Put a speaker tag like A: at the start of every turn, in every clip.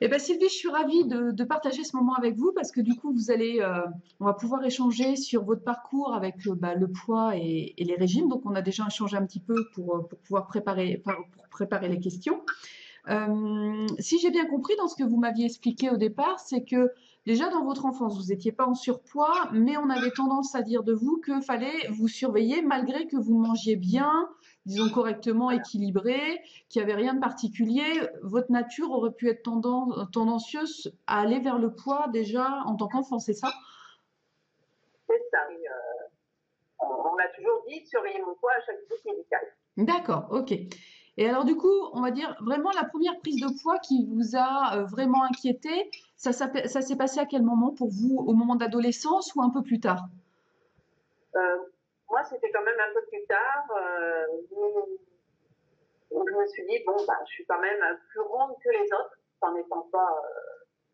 A: Eh ben Sylvie, je suis ravie de partager ce moment avec vous parce que du coup, on va pouvoir échanger sur votre parcours avec le poids et les régimes. Donc, on a déjà échangé un petit peu pour pouvoir pour préparer les questions. Si j'ai bien compris dans ce que vous m'aviez expliqué au départ, c'est que déjà dans votre enfance, vous n'étiez pas en surpoids, mais on avait tendance à dire de vous que fallait vous surveiller malgré que vous mangiez bien, disons correctement
B: Voilà,
A: équilibré, qu'il n'y avait rien de particulier. Votre nature aurait pu être tendancieuse à aller vers le poids déjà en tant qu'enfant, c'est ça?
B: c'est ça. Et, on m'a toujours dit de surveiller mon poids à chaque visite médicale.
A: D'accord, ok. Et alors du coup, on va dire vraiment la première prise de poids qui vous a vraiment inquiété, ça s'est passé à quel moment pour vous? Au moment d'adolescence ou un peu plus tard?
B: Euh, Moi, c'était quand même un peu plus tard où je me suis dit, bon, bah, je suis quand même plus ronde que les autres, en n'étant pas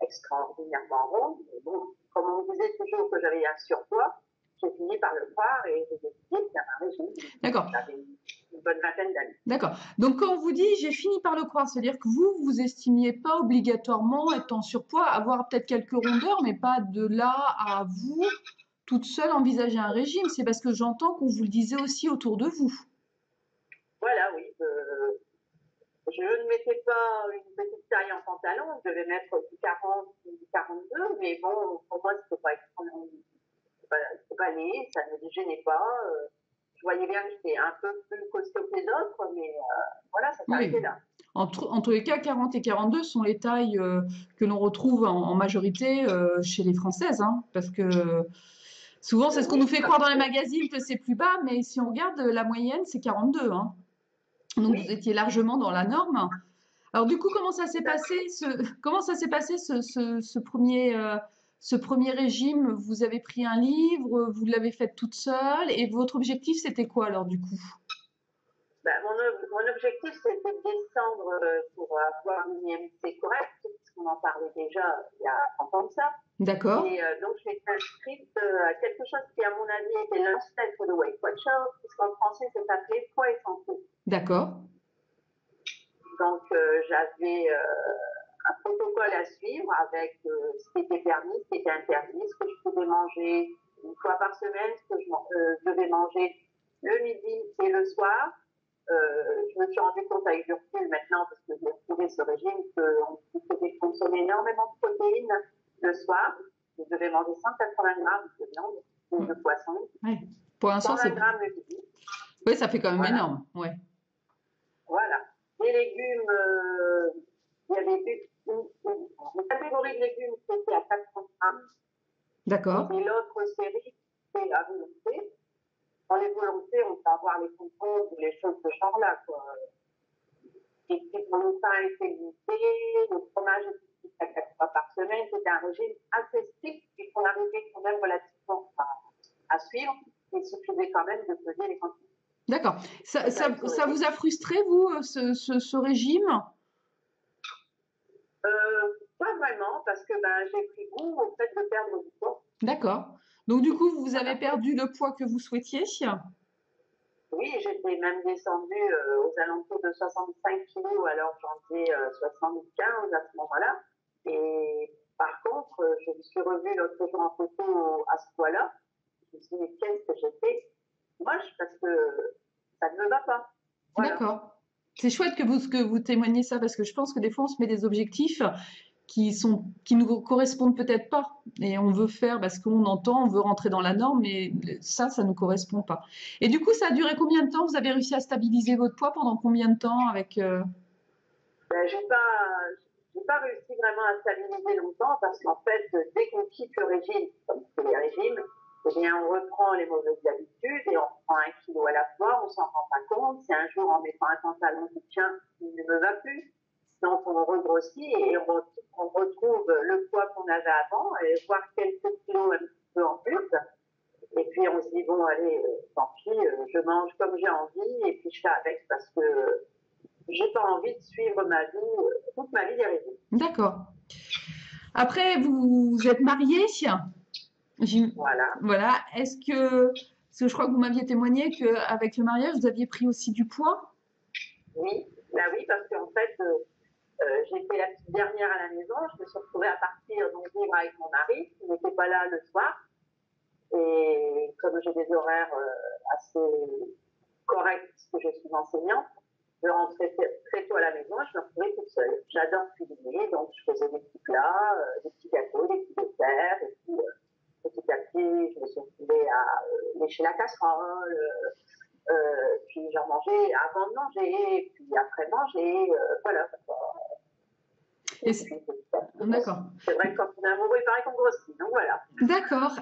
B: extraordinairement ronde. Mais bon, comme on me disait toujours que j'avais un surpoids, j'ai fini par le croire et j'ai décidé de faire un régime.
A: D'accord,
B: J'avais une bonne vingtaine d'années.
A: d'accord. Donc quand on vous dit j'ai fini par le croire, c'est-à-dire que vous estimiez pas obligatoirement être en surpoids, avoir peut-être quelques rondeurs, mais pas de là à vous, toute seule, envisager un régime. C'est parce que j'entends qu'on vous le disait aussi autour de vous.
B: Voilà, oui. Je ne mettais pas une petite taille en pantalon, je devais mettre du 40 ou du 42, mais bon, pour moi, c'était pas extrêmement, c'était pas laid, ça ne me gênait pas. Je voyais bien que j'étais un peu plus costaud que les autres, mais voilà, ça s'arrêtait
A: Oui.
B: là.
A: En tous les cas, 40 et 42 sont les tailles que l'on retrouve en majorité chez les Françaises, hein, parce que souvent c'est ce qu'on nous
B: Oui,
A: fait croire dans les magazines que c'est plus bas, mais si on regarde la moyenne, c'est 42, hein. Donc vous
B: oui,
A: étiez largement dans la norme. Alors du coup,
B: tout à fait.
A: comment ça s'est passé ce premier régime? Vous avez pris un livre, vous l'avez fait toute seule, et votre objectif c'était quoi alors du coup?
B: Ben, mon objectif, c'était de descendre pour avoir une IMC correcte, puisqu'on en parlait déjà il y a 30 ans de ça.
A: D'accord,
B: Et donc, j'ai été inscrite à quelque chose qui, à mon avis, était Lifestyle for the Weight Watcher, puisqu'en français, c'est appelé Poids et santé.
A: d'accord.
B: Donc, j'avais un protocole à suivre avec ce qui était permis, ce qui était interdit, ce que je pouvais manger une fois par semaine, ce que je devais manger le midi et le soir. Je me suis rendu compte avec du recul maintenant, parce que j'ai retrouvé ce régime, qu'on pouvait consommer énormément de protéines le soir. Je devais manger 180 grammes de viande ou de poisson,
A: Ouais. Pour l'instant,
B: 120
A: c'est
B: grammes le midi.
A: oui, ça fait quand même
B: Voilà.
A: énorme. Ouais.
B: Voilà. Les légumes, il y avait une catégorie de légumes qui était à 400 grammes
A: D'accord.
B: et l'autre série, c'est à volonté. Dans les volontés, on peut avoir les concombres ou les choses de ce genre-là, quoi. Et puis, pour le pain était limité, le fromage était à 4 fois par semaine. C'était un régime assez strict et qu'on arrivait quand même relativement à suivre. Il suffisait quand même de peser les quantités.
A: D'accord.
B: C'est ça, il
A: Ça
B: faudrait.
A: vous a frustré, vous, ce régime?
B: Pas vraiment, parce que ben, j'ai pris goût au fait de perdre du poids.
A: D'accord. Donc, du coup, vous avez
B: Voilà.
A: perdu le poids que vous souhaitiez?
B: Oui, j'étais même descendue aux alentours de 65 kilos, alors j'en faisais 75 à ce moment-là. Et par contre, je me suis revue l'autre jour en photo à ce poids-là. Je me suis dit, mais qu'est-ce que j'ai fait moche parce que ça ne me va pas. Voilà.
A: D'accord. C'est chouette que vous témoigniez ça parce que je pense que des fois on se met des objectifs qui nous correspondent peut-être pas et on veut faire parce qu'on entend, on veut rentrer dans la norme mais ça nous correspond pas. Et du coup, ça a duré combien de temps? Vous avez réussi à stabiliser votre poids pendant combien de temps avec
B: Ben, j'ai pas réussi vraiment à stabiliser longtemps parce qu'en fait, dès qu'on quitte le régime, comme c'est les régimes, eh bien, on reprend les mauvaises habitudes et on prend 1 kilo à la fois, on s'en rend pas compte. Si un jour, en mettant un pantalon qui tient, il ne me va plus. Donc, on regrossit et on retrouve le poids qu'on avait avant et voire quelques kilos un petit peu en plus. Et puis, on se dit, bon, allez, tant pis, je mange comme j'ai envie et puis je fais avec parce que j'ai pas envie de suivre ma vie, toute ma vie des régimes.
A: D'accord. Après, vous êtes marié?
B: Voilà.
A: Voilà. Parce que je crois que vous m'aviez témoigné qu'avec le mariage, vous aviez pris aussi du poids?
B: Oui, bah oui, parce qu'en fait, J'ai fait la petite dernière à la maison. Je me suis retrouvée à partir donc vivre avec mon mari, qui n'était pas là le soir. Et comme j'ai des horaires assez corrects, puisque je suis enseignante, je rentrais très tôt à la maison et je me retrouvais toute seule. J'adore cuisiner, donc je faisais des petits plats, des petits gâteaux, des petits desserts. Et puis, petit à petit, je me suis retrouvée à lécher la casserole. Puis j'en mangeais avant de manger, puis après manger. Voilà.
A: Et
B: d'accord. C'est vrai que quand on est amoureux, il paraît qu'on grossit. Donc voilà.
A: D'accord.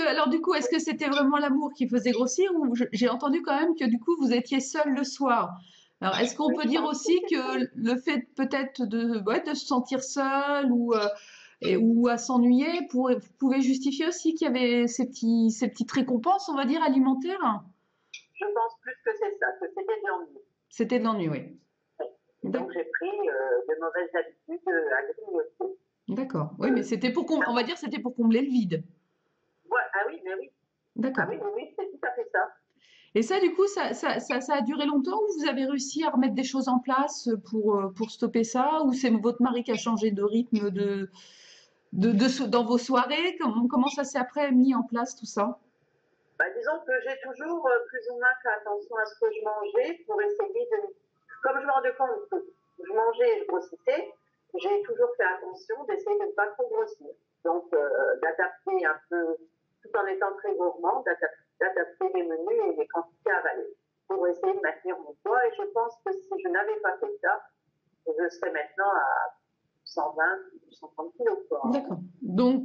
A: Alors du coup, est-ce que c'était vraiment l'amour qui faisait grossir ou j'ai entendu quand même que du coup vous étiez seule le soir. Alors est-ce qu'on peut dire aussi que le fait peut-être de se sentir seule ou à s'ennuyer pouvait justifier aussi qu'il y avait ces petites récompenses, on va dire, alimentaires?
B: Je pense plus que c'est ça, que c'était de l'ennui.
A: C'était de l'ennui, oui.
B: Donc j'ai pris de mauvaises habitudes à grignoter.
A: D'accord. Oui, mais c'était on va dire c'était pour combler le vide.
B: Ouais, ah oui, mais oui.
A: D'accord.
B: Ah oui, oui, c'est tout à fait ça.
A: Et ça, du coup, ça a duré longtemps ou vous avez réussi à remettre des choses en place pour stopper ça? Ou c'est votre mari qui a changé de rythme dans vos soirées? Comment ça s'est après mis en place tout ça?
B: Bah, disons que j'ai toujours plus ou moins fait attention à ce que je mangeais pour essayer de... Comme je me rendais compte que je mangeais et je grossissais, j'ai toujours fait attention d'essayer de ne pas trop grossir. Donc d'adapter un peu, tout en étant très gourmand, d'adapter les menus et les quantités avalées pour essayer de maintenir mon poids. Et je pense que si je n'avais pas fait ça, je serais maintenant à 120, 130 kilos.
A: D'accord. Donc,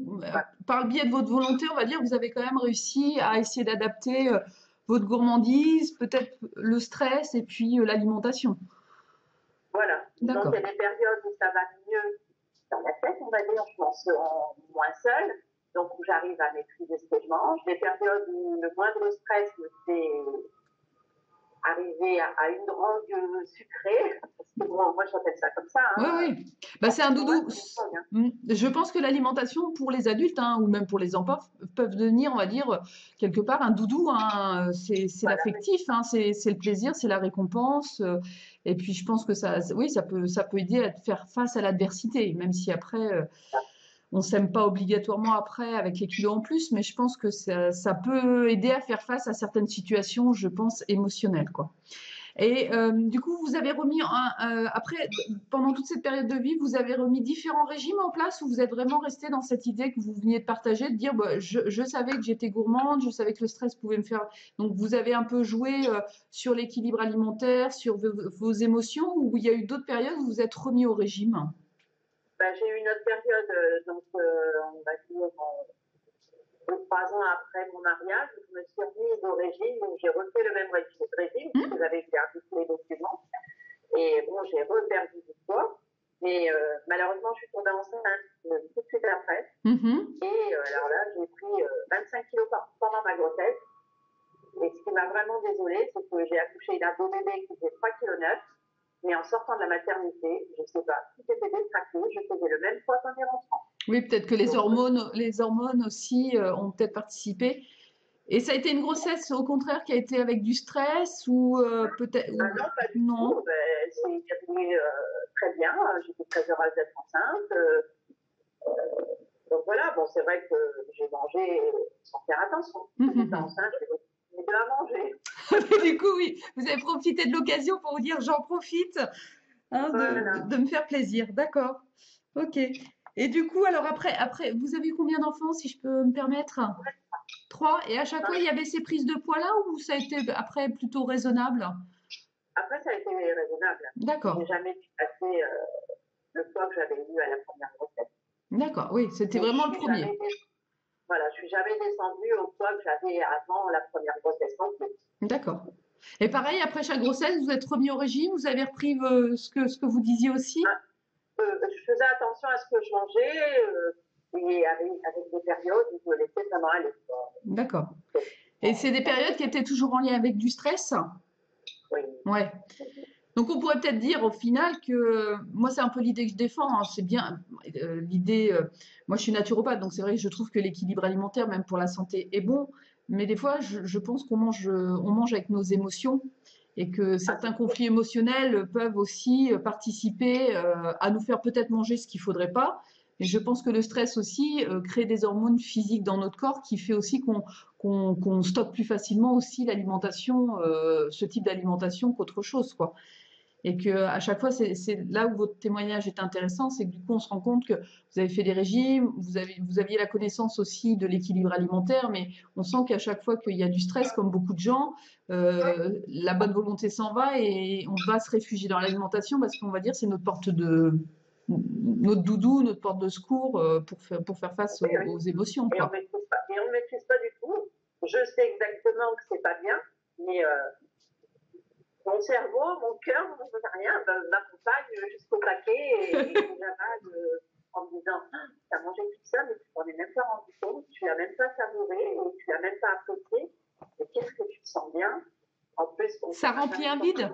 A: par le biais de votre volonté, on va dire, vous avez quand même réussi à essayer d'adapter votre gourmandise, peut-être le stress et puis l'alimentation.
B: Voilà. Donc, il y a des périodes où ça va mieux dans la tête, on va dire, je m'en sens moins seule, donc où j'arrive à maîtriser ce que je mange. Des périodes où le moindre stress me fait arriver à une drogue sucrée, parce que bon, moi j'appelle ça comme ça. Hein.
A: Oui, oui. Bah, c'est un doudou. Je pense que l'alimentation pour les adultes ou même pour les enfants peuvent devenir, on va dire, quelque part un doudou. Hein. C'est voilà. L'affectif, c'est le plaisir, c'est la récompense. Et puis je pense que oui, ça peut aider à faire face à l'adversité, même si après on s'aime pas obligatoirement après avec les kilos en plus, mais je pense que ça peut aider à faire face à certaines situations, je pense, émotionnelles, quoi. Et du coup, vous avez remis, après, pendant toute cette période de vie, vous avez remis différents régimes en place ou vous êtes vraiment resté dans cette idée que vous veniez de partager, de dire, bah, je savais que j'étais gourmande, je savais que le stress pouvait me faire... Donc, vous avez un peu joué sur l'équilibre alimentaire, sur vos émotions, ou il y a eu d'autres périodes où vous êtes remis au régime?
B: J'ai eu une autre période, donc on va dire 3 ans après mon mariage, je me suis remise au régime, donc j'ai refait le même régime, parce que j'avais perdu tous les documents. Et bon, j'ai reperdu du poids, mais malheureusement, je suis tombée enceinte tout de suite après. Et alors là, j'ai pris 25 kilos pendant ma grossesse. Et ce qui m'a vraiment désolée, c'est que j'ai accouché d'un beau bébé qui faisait 3,9 kg. Mais en sortant de la maternité, je ne sais pas, tout était détraqué, je faisais le même poids qu'en y rentrant.
A: Oui, peut-être que les hormones aussi ont peut-être participé. Et ça a été une grossesse, au contraire, qui a été avec du stress ou peut-être...
B: Non, pas du tout. C'est devenu très bien. J'étais très heureuse d'être enceinte. Donc voilà, bon, c'est vrai que j'ai mangé sans faire attention. J'étais enceinte, j'ai continué de la manger.
A: Du coup, oui, vous avez profité de l'occasion pour vous dire j'en profite de me faire plaisir. D'accord. Ok. Et du coup, alors après, vous avez eu combien d'enfants, si je peux me permettre? 3. Et à chaque fois, il y avait ces prises de poids là ou ça a été après plutôt raisonnable?
B: Après, ça a été raisonnable.
A: D'accord.
B: Je n'ai jamais dépassé le poids que j'avais eu à la première grossesse.
A: D'accord, oui, c'était vraiment le premier.
B: Voilà, je ne suis jamais descendue au poids que j'avais avant la première grossesse non plus.
A: D'accord. Et pareil, après chaque grossesse, vous êtes remis au régime, vous avez repris ce que vous disiez aussi?
B: Je faisais attention à ce que je mangeais et avec des périodes où je me laissais vraiment aller.
A: D'accord. Et c'est des périodes qui étaient toujours en lien avec du stress?
B: Oui.
A: Ouais. Donc on pourrait peut-être dire au final que moi c'est un peu l'idée que je défends, c'est bien l'idée, moi je suis naturopathe donc c'est vrai que je trouve que l'équilibre alimentaire même pour la santé est bon, mais des fois je pense qu'on mange avec nos émotions et que certains conflits émotionnels peuvent aussi participer à nous faire peut-être manger ce qu'il faudrait pas. Mais je pense que le stress aussi crée des hormones physiques dans notre corps qui fait aussi qu'on stocke plus facilement aussi l'alimentation, ce type d'alimentation qu'autre chose, quoi. Et que à chaque fois, c'est là où votre témoignage est intéressant, c'est que du coup, on se rend compte que vous avez fait des régimes, vous aviez la connaissance aussi de l'équilibre alimentaire, mais on sent qu'à chaque fois qu'il y a du stress, comme beaucoup de gens, la bonne volonté s'en va et on va se réfugier dans l'alimentation parce qu'on va dire c'est notre doudou, notre porte de secours pour faire face aux émotions,
B: Et
A: quoi.
B: on ne maîtrise pas du tout. Je sais exactement que c'est pas bien, mais mon cerveau, mon cœur, on ne rien, m'accompagne jusqu'au paquet et j'avale en me disant tu as mangé tout ça, mais tu t'en es même pas rendu compte, tu l'as même pas savouré et tu l'as même pas apprécié. Mais qu'est-ce que tu te sens bien? En plus,
A: ça remplit un vide.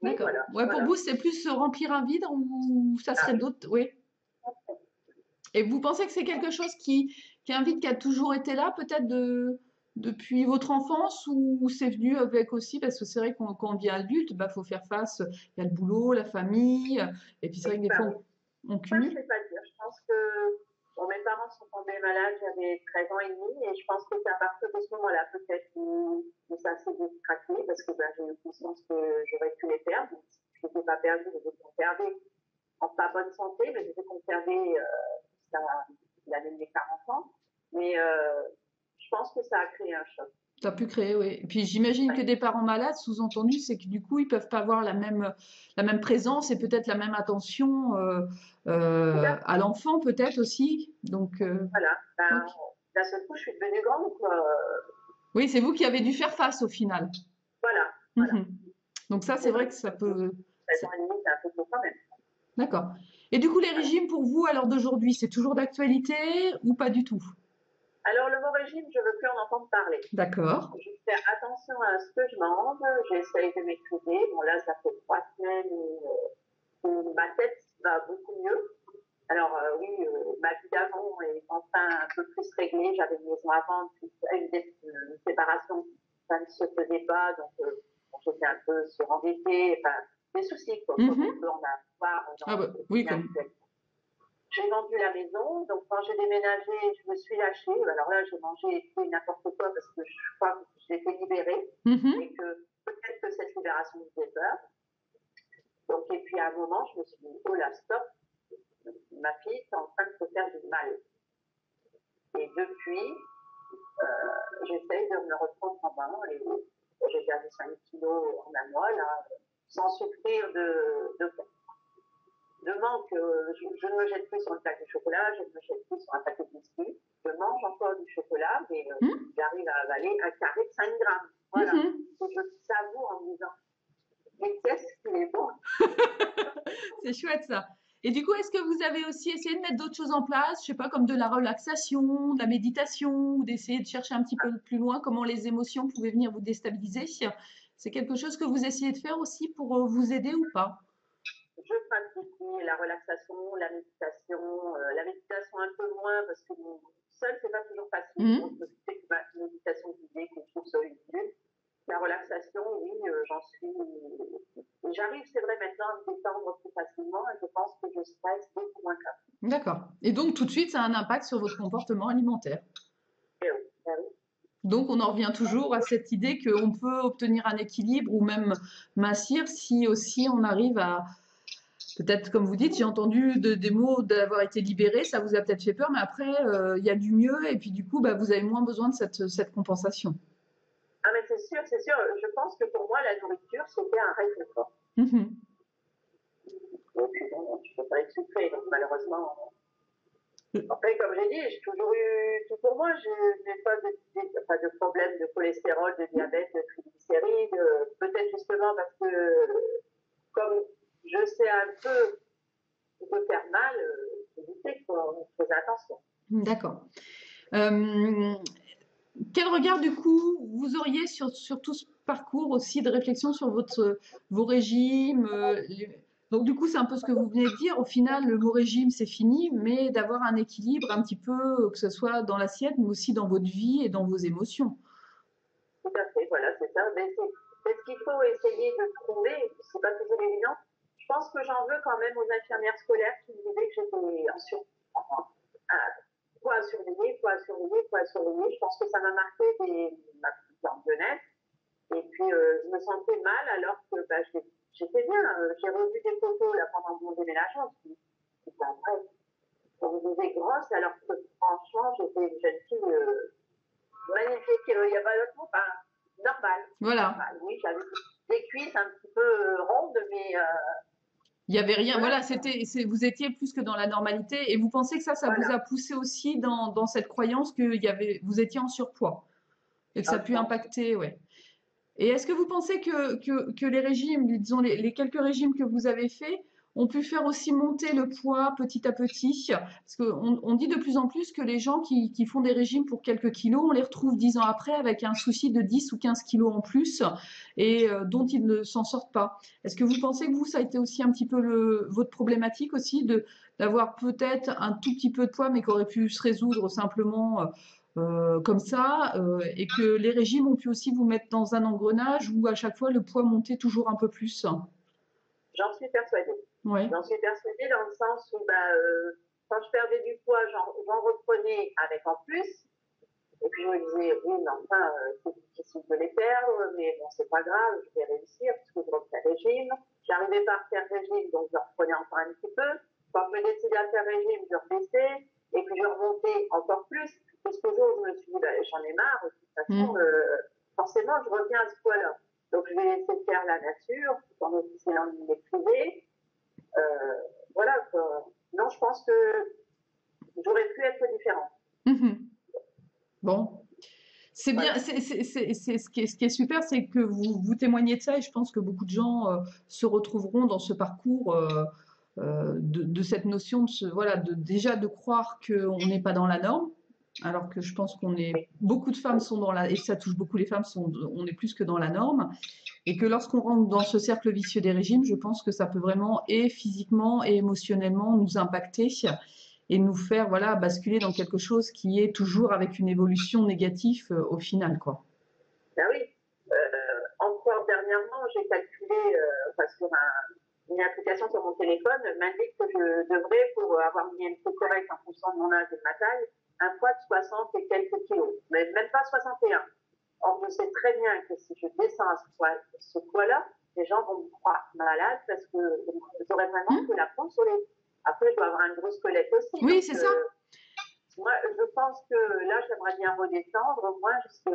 B: Oui,
A: D'accord.
B: voilà,
A: Ouais,
B: voilà.
A: pour vous, c'est plus remplir un vide ou ça serait d'autres. Oui. Et vous pensez que c'est quelque chose qui est un vide qui a toujours été là, peut-être depuis votre enfance, ou c'est venu avec aussi, parce que c'est vrai qu'on quand on devient adulte, bah, faut faire face, il y a le boulot, la famille, et puis c'est vrai que des fois on
B: Ça, je ne
A: cumule.
B: sais pas dire. Je pense que bon, mes parents sont tombés malades, j'avais 13 ans et demi, et je pense que c'est à partir de ce moment-là, peut-être, où ça s'est détraqué, parce que ben, j'ai eu conscience que j'aurais pu les perdre. Je ne les ai pas perdus, je les ai conservés en pas bonne santé, mais je les ai conservés jusqu'à l'année de mes 40 ans. Mais je pense que ça a créé un choc.
A: Ça a pu créer, oui. Et puis j'imagine que
B: Ouais.
A: des parents malades, sous-entendu, c'est que du coup, ils peuvent pas avoir la même présence et peut-être la même attention à l'enfant, peut-être aussi. Donc,
B: Voilà. Ben,
A: ok.
B: d'un seul coup, je suis devenue grande, quoi.
A: Oui, c'est vous qui avez dû faire face au final.
B: Voilà, voilà.
A: Mhm. Donc ça, c'est vrai que ça peut.
B: 13 ans et demi, c'est un peu tôt quand même.
A: D'accord. Et du coup, les régimes pour vous, à l'heure d'aujourd'hui, c'est toujours d'actualité ou pas du tout?
B: Alors, le mot régime, je ne veux plus en entendre parler.
A: D'accord.
B: Je fais attention à ce que je mange, j'essaye de maîtriser. Bon, là, ça fait 3 semaines où ma tête va beaucoup mieux. Alors, oui, ma vie d'avant est enfin un peu plus réglée. J'avais une maison avant, une séparation, ça ne se faisait pas, donc j'étais un peu surendettée, enfin, des soucis, quoi, comme on peut en avoir dans
A: Ah bah,
B: le
A: oui,
B: quotidien
A: comme.
B: actuel. J'ai vendu la maison, donc quand j'ai déménagé, je me suis lâchée. Alors là, j'ai mangé tout et n'importe quoi parce que je crois que j'étais libérée et que peut-être que cette libération me faisait peur. Donc, et puis à un moment, je me suis dit, oh là, stop, ma fille est en train de se faire du mal. Et depuis, j'essaye de me reprendre en main. Et j'ai perdu 5 kilos en un mois, là, sans souffrir de manque. Je ne me jette plus sur une plaque de chocolat, je ne me jette plus sur un paquet de biscuits. Je mange encore du chocolat, mais j'arrive à avaler un carré de 5 grammes. Voilà. Et je savoure en me disant, mais qu'est-ce qu'il est bon.
A: C'est chouette ça. Et du coup, est-ce que vous avez aussi essayé de mettre d'autres choses en place, je sais pas, comme de la relaxation, de la méditation, ou d'essayer de chercher un petit peu plus loin comment les émotions pouvaient venir vous déstabiliser? C'est quelque chose que vous essayez de faire aussi pour vous aider ou pas?
B: Je pratique la relaxation, la méditation un peu moins parce que seul c'est pas toujours facile. Donc c'est que ma méditation guidée que je trouve sur YouTube. La relaxation, oui, j'en suis. J'arrive, c'est vrai, maintenant à me détendre plus facilement et je pense que je stresse beaucoup moins qu'avant.
A: D'accord. Et donc tout de suite, ça a un impact sur votre comportement alimentaire.
B: Et oui, ben oui.
A: Donc on en revient toujours à cette idée qu'on peut obtenir un équilibre ou même mincir si aussi on arrive à, peut-être comme vous dites, j'ai entendu des mots d'avoir été libéré, ça vous a peut-être fait peur, mais après il y a du mieux et puis du coup bah, vous avez moins besoin de cette compensation.
B: Ah mais c'est sûr, c'est sûr. Je pense que pour moi la nourriture c'était un réconfort. Et puis bon, je ne peux pas être sucrée, donc malheureusement. Après, comme j'ai dit, j'ai toujours eu tout pour moi. Je n'ai pas de problème de cholestérol, de diabète, de triglycérides. Peut-être justement parce que, comme je sais un peu ce qui peut faire mal, éviter quoi. On fait attention.
A: D'accord. Quel regard du coup vous auriez sur tout ce parcours aussi de réflexion sur vos régimes Donc du coup c'est un peu ce que vous venez de dire. Au final le mot régime c'est fini, mais d'avoir un équilibre un petit peu que ce soit dans l'assiette, mais aussi dans votre vie et dans vos émotions.
B: Tout à fait, voilà, c'est ça. Mais c'est ce qu'il faut essayer de trouver. C'est pas toujours évident. Je pense que j'en veux quand même aux infirmières scolaires qui me disaient que j'étais en surpoids. Quoi à surveiller, quoi à surveiller, quoi à surveiller. Je pense que ça m'a marqué ma petite jeunesse. Et puis, je me sentais mal alors que j'étais bien. J'ai revu des photos là, pendant mon déménagement. C'était vrai. On me disait grosse alors que franchement, j'étais une jeune fille magnifique. Il n'y a pas d'autre mot. Enfin, normal.
A: Voilà.
B: Normal. Oui, j'avais des cuisses un petit peu rondes, mais
A: Il y avait rien.
B: voilà.
A: Voilà, vous étiez plus que dans la normalité. Et vous pensez que ça
B: Voilà.
A: vous a poussé aussi dans cette croyance que vous étiez en surpoids et que ça a pu impacter, ouais. Et est-ce que vous pensez que les régimes, disons les quelques régimes que vous avez faits, ont pu faire aussi monter le poids petit à petit? Parce qu'on dit de plus en plus que les gens qui font des régimes pour quelques kilos, on les retrouve 10 ans après avec un souci de 10 ou 15 kilos en plus et dont ils ne s'en sortent pas. Est-ce que vous pensez que ça a été aussi un petit peu votre problématique aussi d'avoir peut-être un tout petit peu de poids mais qui aurait pu se résoudre simplement comme ça, et que les régimes ont pu aussi vous mettre dans un engrenage où à chaque fois le poids montait toujours un peu plus?
B: J'en suis persuadée.
A: Ouais.
B: J'en suis persuadée dans le sens où quand je perdais du poids, j'en reprenais avec en plus. Et puis je me disais, oui, mais enfin, c'est difficile de les perdre, mais bon, c'est pas grave, je vais réussir, parce que je refais régime. J'arrivais pas à faire régime, donc je reprenais encore un petit peu. Quand je me décidais à faire régime, je rebaissais, et puis je remontais encore plus. Jusqu'au jour où je me suis dit, j'en ai marre, de toute façon, forcément, je reviens à ce poids-là. Donc je vais laisser faire la nature, tout en essayant de maîtriser. Voilà, quoi. Non, je pense que j'aurais pu être différente.
A: Bon. C'est bien,
B: Voilà.
A: ce qui est super, c'est que vous témoignez de ça et je pense que beaucoup de gens se retrouveront dans ce parcours de cette notion voilà, déjà de croire qu'on n'est pas dans la norme, alors que je pense beaucoup de femmes sont et ça touche beaucoup les femmes, on est plus que dans la norme, et que lorsqu'on rentre dans ce cercle vicieux des régimes, je pense que ça peut vraiment et physiquement et émotionnellement nous impacter et nous faire voilà basculer dans quelque chose qui est toujours avec une évolution négative au final, quoi.
B: Ben oui. Encore dernièrement, j'ai calculé sur une application sur mon téléphone m'indique que je devrais, pour avoir une IMC correcte en fonction de mon âge et de ma taille, un poids de 60 et quelques kilos, mais même pas 61. Or, je sais très bien que si je descends à ce poids-là, les gens vont me croire malade parce que j'aurais vraiment que la prendre sur les. Après, je dois avoir un gros squelette aussi.
A: Oui, c'est ça.
B: Moi, je pense que là, j'aimerais bien redescendre au moins jusqu'à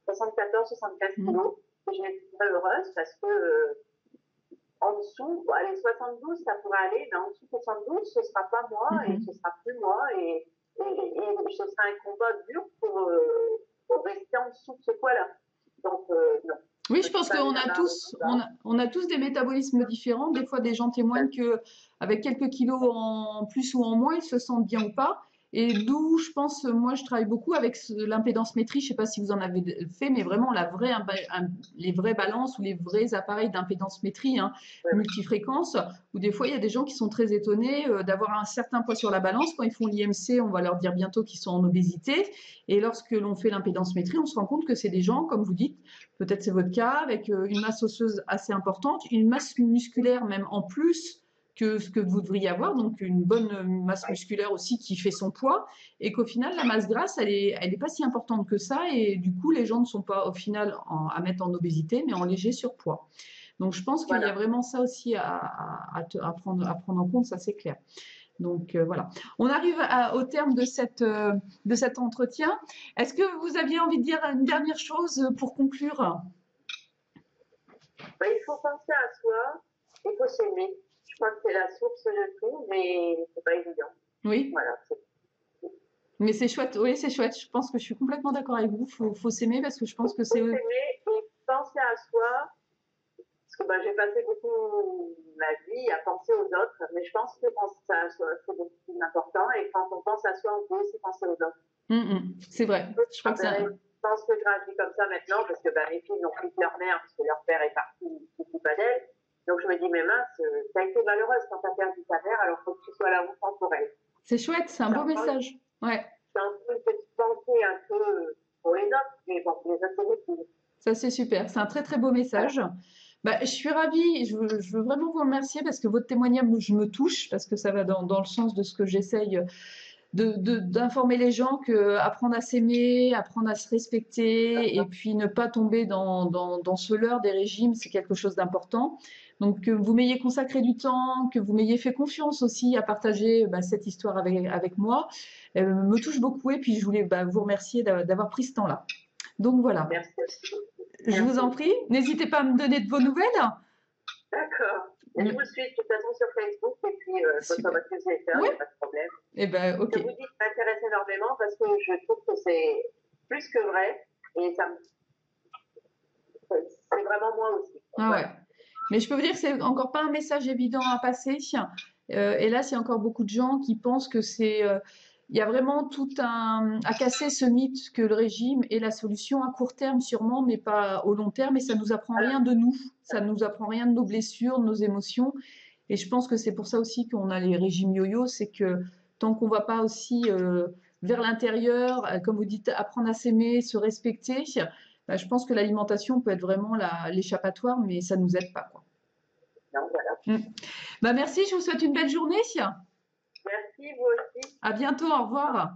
B: 74, 75 kilos. Et je suis très heureuse parce que en dessous, allez, 72, ça pourrait aller, mais en dessous de 72, ce ne sera pas moi et ce ne sera plus moi. Et ce sera un combat dur pour rester en dessous de ce poids-là. Donc, non.
A: Oui, je pense qu'on a tous des métabolismes différents. Des fois, des gens témoignent qu'avec quelques kilos en plus ou en moins, ils se sentent bien ou pas. Et d'où, je pense, moi, je travaille beaucoup avec l'impédance métrie. Je ne sais pas si vous en avez fait, mais vraiment les vraies balances ou les vrais appareils d'impédance métrie, multifréquence, où des fois, il y a des gens qui sont très étonnés d'avoir un certain poids sur la balance. Quand ils font l'IMC, on va leur dire bientôt qu'ils sont en obésité. Et lorsque l'on fait l'impédance métrie, on se rend compte que c'est des gens, comme vous dites, peut-être c'est votre cas, avec une masse osseuse assez importante, une masse musculaire même en plus que ce que vous devriez avoir, donc une bonne masse musculaire aussi qui fait son poids, et qu'au final, la masse grasse, elle est pas si importante que ça, et du coup, les gens ne sont pas au final à mettre en obésité, mais en léger surpoids. Donc, je pense qu'il y a vraiment ça aussi à prendre en compte, ça c'est clair. Donc voilà. On arrive au terme de cet entretien. Est-ce que vous aviez envie de dire une dernière chose pour conclure?
B: Il faut penser à soi, il faut s'aimer. Je crois que c'est la source de tout, mais c'est pas évident.
A: Oui.
B: Voilà.
A: Mais c'est chouette, oui, c'est chouette. Je pense que je suis complètement d'accord avec vous. Faut s'aimer parce que je pense que c'est.
B: Faut s'aimer et penser à soi. Parce que j'ai passé beaucoup ma vie à penser aux autres, mais je pense que penser à soi, c'est beaucoup plus important. Et quand on pense à soi, on peut aussi penser aux autres.
A: C'est vrai. Je crois que ça.
B: Je pense que je réagis comme ça maintenant parce que mes filles n'ont plus que leur mère, parce que leur père est parti, ils ne s'occupent pas d'elle. Donc je me dis, mais mince, t'as été malheureuse quand t'as perdu ta mère, alors faut que tu sois là longtemps pour elle.
A: C'est chouette, c'est un beau message. Ouais.
B: C'est un peu une petite pensée un peu pour les autres, mais bon, les autres, c'est des filles.
A: Ça, c'est super. C'est un très, très beau message. Bah, je suis ravie. Je veux vraiment vous remercier parce que votre témoignage me touche, parce que ça va dans le sens de ce que j'essaye d'informer les gens que apprendre à s'aimer, apprendre à se respecter et puis ne pas tomber dans ce leurre des régimes, c'est quelque chose d'important. Donc que vous m'ayez consacré du temps, que vous m'ayez fait confiance aussi à partager cette histoire avec moi, me touche beaucoup et puis je voulais vous remercier d'avoir pris ce temps-là. Donc voilà,
B: Merci aussi.
A: je vous en
B: Merci.
A: prie, n'hésitez pas à me donner de vos nouvelles.
B: D'accord. Et je vous suis de toute façon sur Facebook et puis je reçois
A: Super.
B: votre newsletter, il
A: Oui,
B: n'y a pas de problème.
A: eh ben
B: Ce
A: ok.
B: que vous dites m'intéresse énormément parce que je trouve que c'est plus que vrai et c'est vraiment moi aussi.
A: Ah ouais.
B: Voilà.
A: Mais je peux vous dire que c'est encore pas un message évident à passer. Hélas, il y a encore beaucoup de gens qui pensent que il y a vraiment tout à casser ce mythe que le régime est la solution à court terme sûrement, mais pas au long terme. Et ça nous apprend
B: Alors,
A: rien de nous. Ça nous apprend rien de nos blessures, de nos émotions. Et je pense que c'est pour ça aussi qu'on a les régimes yo-yo, c'est que tant qu'on va pas aussi vers l'intérieur, comme vous dites, apprendre à s'aimer, se respecter, je pense que l'alimentation peut être vraiment l'échappatoire, mais ça nous aide pas, quoi.
B: non, voilà.
A: Mm. Merci, je vous souhaite une belle journée.
B: Merci, vous aussi.
A: À bientôt, au revoir.